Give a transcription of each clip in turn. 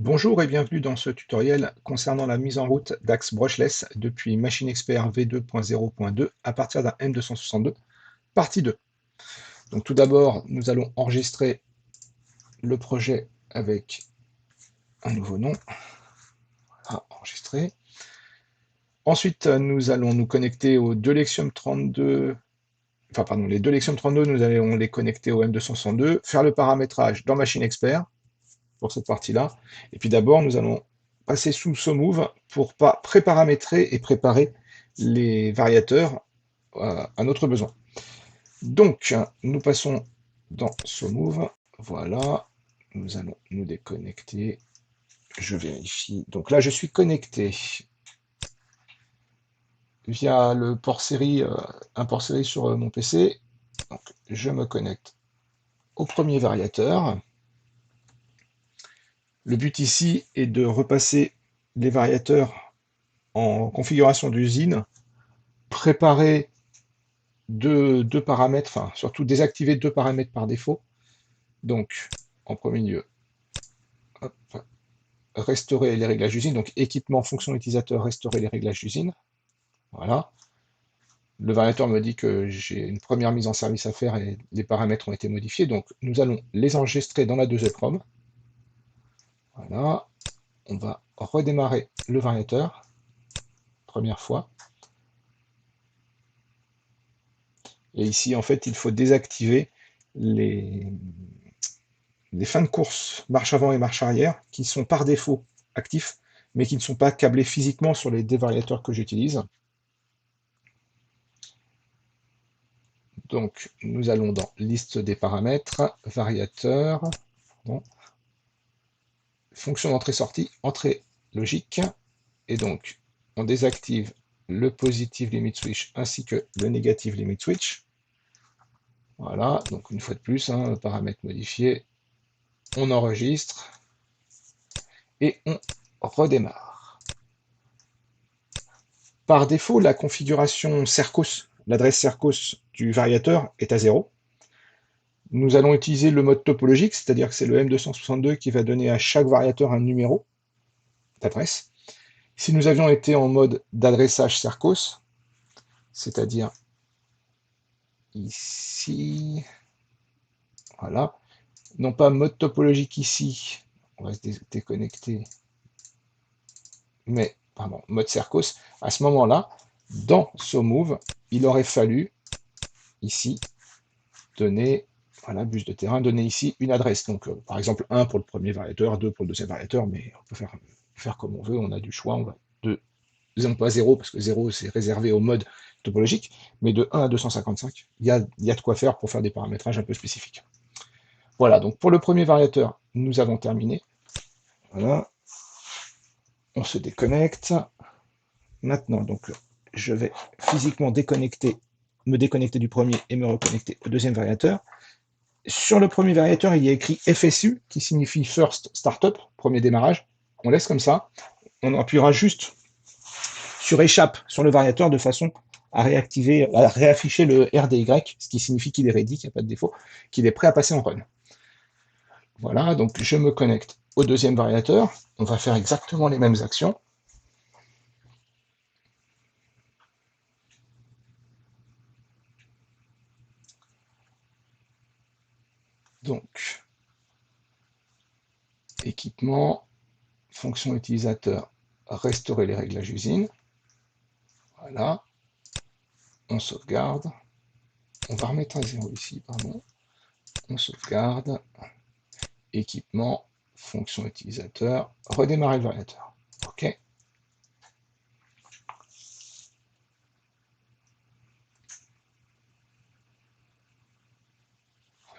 Bonjour et bienvenue dans ce tutoriel concernant la mise en route d'Axe Brushless depuis Machine Expert V2.0.2 à partir d'un M262, partie 2. Donc tout d'abord, nous allons enregistrer le projet avec un nouveau nom. Voilà, enregistré. Ensuite, nous allons nous connecter aux deux Lexium 32, enfin pardon, les deux Lexium 32, nous allons les connecter au M262, faire le paramétrage dans Machine Expert pour cette partie-là. Et puis d'abord, nous allons passer sous SoMove pour préparamétrer et préparer les variateurs à notre besoin. Donc, nous passons dans SoMove. Voilà, nous allons nous déconnecter. Je vérifie. Donc là, je suis connecté via le port série, un port série sur mon PC. Donc, je me connecte au premier variateur. Le but ici est de repasser les variateurs en configuration d'usine, préparer deux paramètres, enfin surtout désactiver deux paramètres par défaut. Donc, en premier lieu, hop, restaurer les réglages d'usine. Donc, équipement, fonction utilisateur, restaurer les réglages d'usine. Voilà. Le variateur me dit que j'ai une première mise en service à faire et les paramètres ont été modifiés. Donc, nous allons les enregistrer dans la 2EPROM. Voilà. On va redémarrer le variateur. Première fois. Et ici, en fait, il faut désactiver les fins de course, marche avant et marche arrière, qui sont par défaut actifs, mais qui ne sont pas câblés physiquement sur les dévariateurs que j'utilise. Donc, nous allons dans liste des paramètres, variateur, bon, fonction d'entrée-sortie, entrée logique, et donc, on désactive le positive limit switch ainsi que le négative limit switch. Voilà, donc une fois de plus, paramètre modifié, on enregistre et on redémarre. Par défaut, la configuration Cercos, l'adresse Cercos du variateur est à 0. Nous allons utiliser le mode topologique, c'est-à-dire que c'est le M262 qui va donner à chaque variateur un numéro d'adresse. Si nous avions été en mode d'adressage Cercos, c'est-à-dire ici, voilà, non pas mode topologique ici, on va se déconnecter, mais pardon, mode Cercos, à ce moment-là, dans SoMove, il aurait fallu ici donner, voilà, bus de terrain, donner ici une adresse. Donc, par exemple, 1 pour le premier variateur, 2 pour le deuxième variateur, mais on peut faire comme on veut, on a du choix, on va de, non pas 0, parce que 0 c'est réservé au mode topologique, mais de 1 à 255, il y a de quoi faire pour faire des paramétrages un peu spécifiques. Voilà, donc pour le premier variateur, nous avons terminé. Voilà, on se déconnecte. Maintenant, donc, je vais physiquement me déconnecter du premier et me reconnecter au deuxième variateur. Sur le premier variateur, il y a écrit FSU, qui signifie First Startup, premier démarrage. On laisse comme ça. On appuiera juste sur échappe sur le variateur de façon à réafficher le RDY, ce qui signifie qu'il est ready, qu'il n'y a pas de défaut, qu'il est prêt à passer en run. Voilà, donc je me connecte au deuxième variateur. On va faire exactement les mêmes actions. Donc, équipement, fonction utilisateur, restaurer les réglages usine. Voilà. On sauvegarde. On va remettre à 0 ici, pardon. On sauvegarde. Équipement, fonction utilisateur, redémarrer le variateur. OK.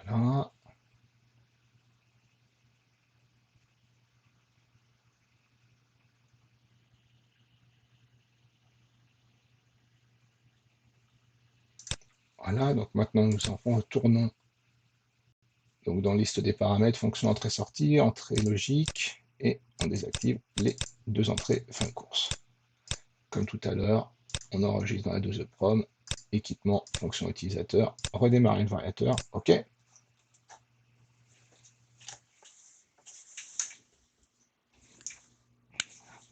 Voilà. Voilà, donc maintenant nous en retournons donc dans liste des paramètres, fonction entrée-sortie, entrée logique, et on désactive les deux entrées fin de course. Comme tout à l'heure, on enregistre dans la 2EPROM, équipement, fonction utilisateur, redémarrer le variateur, OK.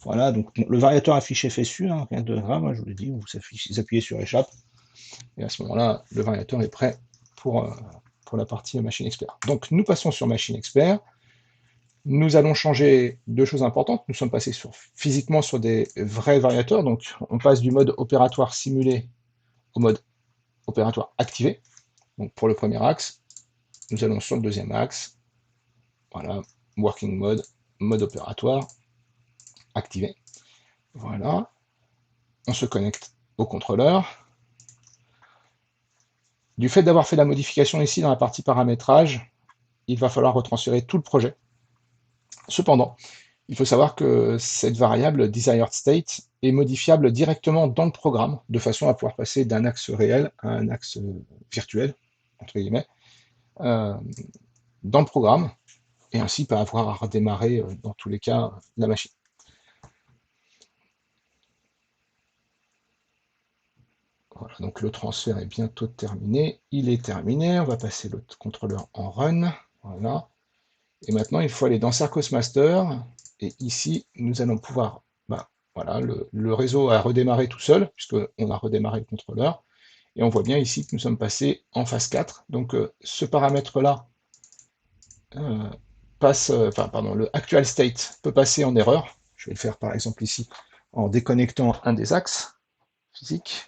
Voilà, donc le variateur affiche FSU, hein, rien de grave, hein, je vous l'ai dit, vous appuyez sur échappe, et à ce moment-là, le variateur est prêt pour la partie Machine Expert. Donc nous passons sur Machine Expert. Nous allons changer deux choses importantes. Nous sommes passés physiquement sur des vrais variateurs, donc on passe du mode opératoire simulé au mode opératoire activé. Donc pour le premier axe, nous allons sur le deuxième axe, voilà, working mode, mode opératoire, activé. Voilà, on se connecte au contrôleur. Du fait d'avoir fait la modification ici dans la partie paramétrage, il va falloir retransférer tout le projet. Cependant, il faut savoir que cette variable desired state est modifiable directement dans le programme, de façon à pouvoir passer d'un axe réel à un axe virtuel, entre guillemets, euh, dans le programme, et ainsi pas avoir à redémarrer, dans tous les cas, la machine. Voilà, donc le transfert est bientôt terminé. Il est terminé, on va passer le contrôleur en run. Voilà. Et maintenant, il faut aller dans Sarcos Master, et ici, nous allons pouvoir, voilà, le réseau a redémarré tout seul, puisqu'on a redémarré le contrôleur, et on voit bien ici que nous sommes passés en phase 4. Donc ce paramètre-là pardon, le actual state peut passer en erreur. Je vais le faire par exemple ici en déconnectant un des axes physiques.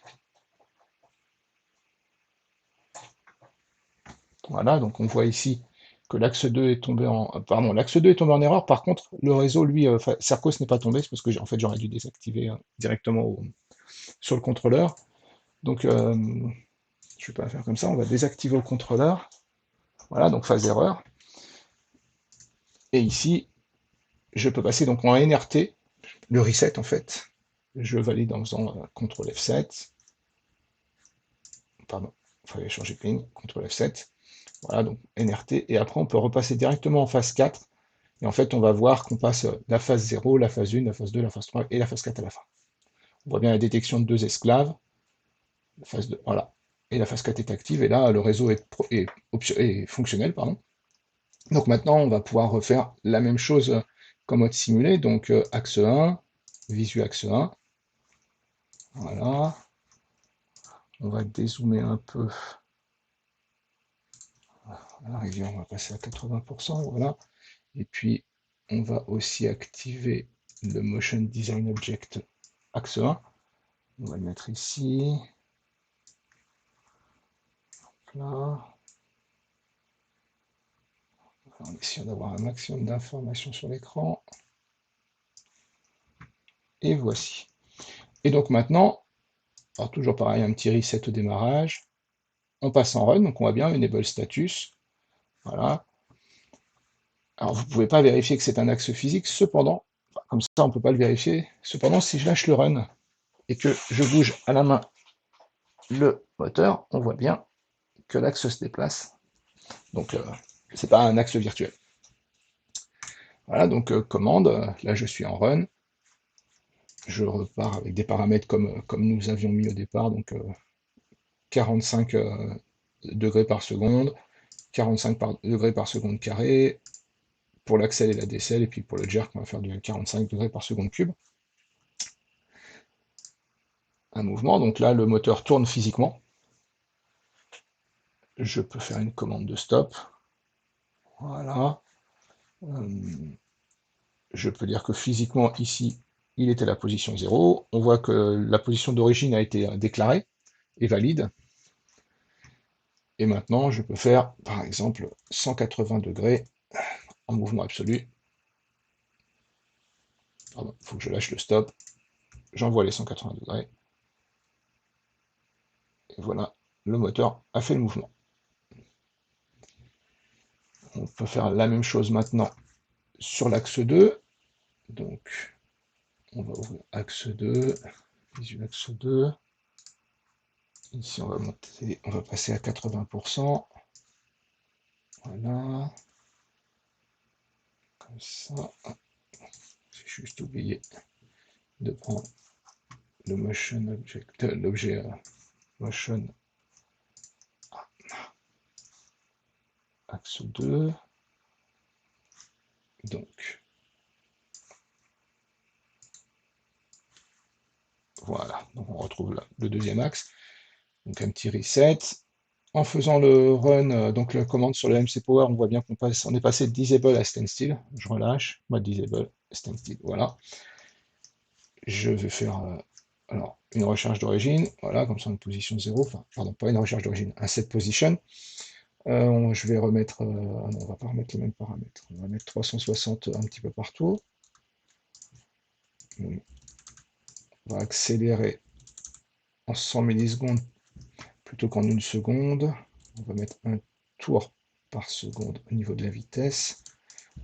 Voilà, donc on voit ici que l'axe 2 est tombé l'axe 2 est tombé en erreur. Par contre, le réseau, lui, Cercos n'est pas tombé, c'est parce que en fait j'aurais dû désactiver directement sur le contrôleur. Donc je ne vais pas faire comme ça, on va désactiver au contrôleur. Voilà, donc phase erreur. Et ici, je peux passer donc en NRT, le reset en fait. Je valide en faisant CTRL F7. Pardon, il fallait changer de ligne, CTRL F7. Voilà, donc NRT. Et après, on peut repasser directement en phase 4. Et en fait, on va voir qu'on passe la phase 0, la phase 1, la phase 2, la phase 3 et la phase 4 à la fin. On voit bien la détection de deux esclaves. La phase 2, voilà. Et la phase 4 est active. Et là, le réseau est fonctionnel. Pardon. Donc maintenant, on va pouvoir refaire la même chose qu'en mode simulé. Donc axe 1, visu axe 1. Voilà. On va dézoomer un peu. Voilà, on va passer à 80%. Voilà. Et puis, on va aussi activer le Motion Design Object axe 1. On va le mettre ici. Là. En essayant d'avoir un maximum d'informations sur l'écran. Et voici. Et donc maintenant, alors toujours pareil, un petit reset au démarrage. On passe en run, donc on voit bien enable status. Voilà. Alors vous ne pouvez pas vérifier que c'est un axe physique, cependant, comme ça on ne peut pas le vérifier. Cependant, si je lâche le run et que je bouge à la main le moteur, on voit bien que l'axe se déplace. Donc c'est pas un axe virtuel. Voilà, donc commande, là je suis en run. Je repars avec des paramètres comme nous avions mis au départ, donc 45 degrés par seconde, 45 degrés par seconde carré, pour l'accel et la décel, et puis pour le jerk, on va faire du 45 degrés par seconde cube. Un mouvement, donc là le moteur tourne physiquement. Je peux faire une commande de stop. Voilà. Je peux dire que physiquement ici, il était à la position 0. On voit que la position d'origine a été déclarée et valide. Et maintenant, je peux faire, par exemple, 180 degrés en mouvement absolu. Pardon, il faut que je lâche le stop. J'envoie les 180 degrés. Et voilà, le moteur a fait le mouvement. On peut faire la même chose maintenant sur l'axe 2. Donc, on va ouvrir axe 2, visu axe 2. Ici, on va monter, on va passer à 80%. Voilà. Comme ça. J'ai juste oublié de prendre le motion object, l'objet motion axe 2. Donc, retrouve le deuxième axe. Donc un petit reset. En faisant le run, donc la commande sur le MC Power, on voit bien on est passé de disable à standstill. Je relâche, mode disable, standstill, voilà. Je vais faire alors, une recherche d'origine, voilà, comme ça en position 0, enfin, pardon, pas une recherche d'origine, un set position. Je vais remettre, ah non, on va pas remettre les mêmes paramètres, on va mettre 360 un petit peu partout. On va accélérer en 100 millisecondes plutôt qu'en une seconde. On va mettre un tour par seconde au niveau de la vitesse.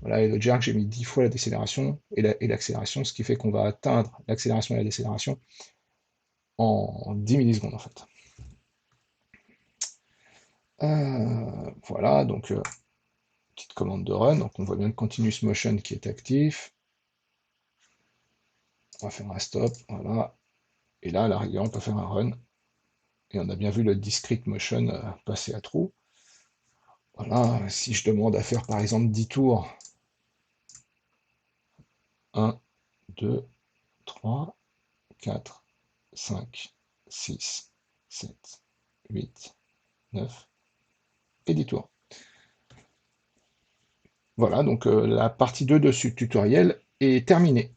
Voilà, et le jerk, j'ai mis 10 fois la décélération et l'accélération, ce qui fait qu'on va atteindre l'accélération et la décélération en 10 millisecondes en fait. Voilà, donc petite commande de run, donc on voit bien le continuous motion qui est actif. On va faire un stop, voilà. Et là, à la rigueur, on peut faire un run. Et on a bien vu le discrete motion passer à trou. Voilà, si je demande à faire par exemple 10 tours, 1, 2, 3, 4, 5, 6, 7, 8, 9 et 10 tours. Voilà, donc la partie 2 de ce tutoriel est terminée.